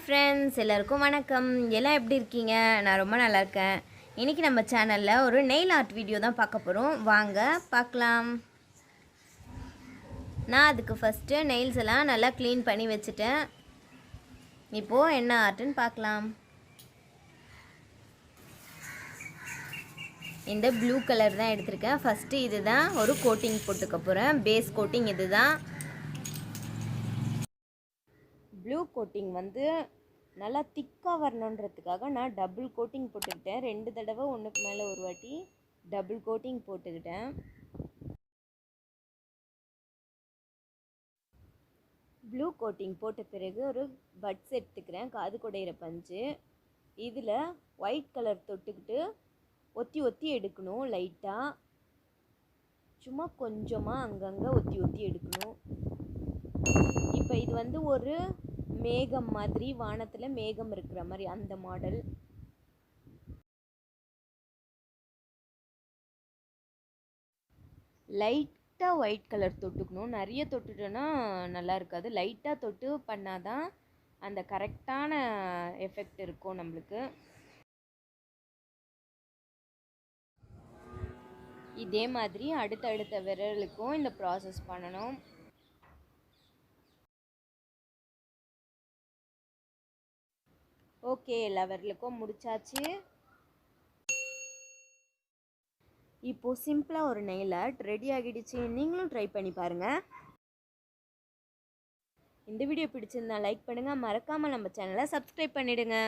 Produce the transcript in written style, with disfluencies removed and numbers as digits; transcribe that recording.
Friends, எல்லாருக்கும் வணக்கம். எல்லாம் எப்படி இருக்கீங்க? நான் ரொம்ப நல்லா இருக்கேன். இன்றைக்கி நம்ம சேனலில் ஒரு நெயில் ஆர்ட் வீடியோ தான் பார்க்க போகிறோம். வாங்க பார்க்கலாம். நான் அதுக்கு ஃபஸ்ட்டு நெயில்ஸ் எல்லாம் நல்லா க்ளீன் பண்ணி வச்சுட்டேன். இப்போது என்ன ஆர்ட்டுன்னு பார்க்கலாம். இந்த ப்ளூ கலர் தான் எடுத்திருக்கேன். ஃபஸ்ட்டு இது தான் ஒரு கோட்டிங் போட்டுக்க போகிறேன். பேஸ் கோட்டிங் இது தான். ப்ளூ கோட்டிங் நல்லா திக்காக வரணுன்றதுக்காக நான் டபுள் கோட்டிங் போட்டுக்கிட்டேன். 2 தடவை ஒன்றுக்கு மேலே ஒரு வாட்டி டபுள் கோட்டிங் போட்டுக்கிட்டேன். ப்ளூ கோட்டிங் போட்ட பிறகு ஒரு பட்ஸ் எடுத்துக்கிறேன், காது குடையிற பஞ்சு. இதில் ஒயிட் கலர் தொட்டுக்கிட்டு ஒத்தி ஒத்தி எடுக்கணும். லைட்டாக சும்மா கொஞ்சமாக அங்கங்கே ஒத்தி ஒத்தி எடுக்கணும். இப்போ இது ஒரு மேகம் மாதிரி, வானத்தில் மேகம் இருக்கிற மாதிரி அந்த மாடல். லைட்டாக ஒயிட் கலர் தொட்டுக்கணும். நிறைய தொட்டுட்டோன்னா நல்லா இருக்காது. லைட்டாக தொட்டு பண்ணாதான் அந்த கரெக்டான எஃபெக்ட் இருக்கும் நம்மளுக்கு. இதே மாதிரி அடுத்தடுத்த விரலுக்கும் இந்த ப்ராசஸ் பண்ணணும். ஓகே, எல்லா விரலுக்கும் முடிச்சாச்சு. இப்போது சிம்பிளாக ஒரு நெயில் ஆர்ட் ரெடி ஆகிடுச்சு. நீங்களும் ட்ரை பண்ணி பாருங்கள். இந்த வீடியோ பிடிச்சிருந்தா லைக் பண்ணுங்கள். மறக்காமல் நம்ம சேனலை சப்ஸ்கிரைப் பண்ணிவிடுங்க.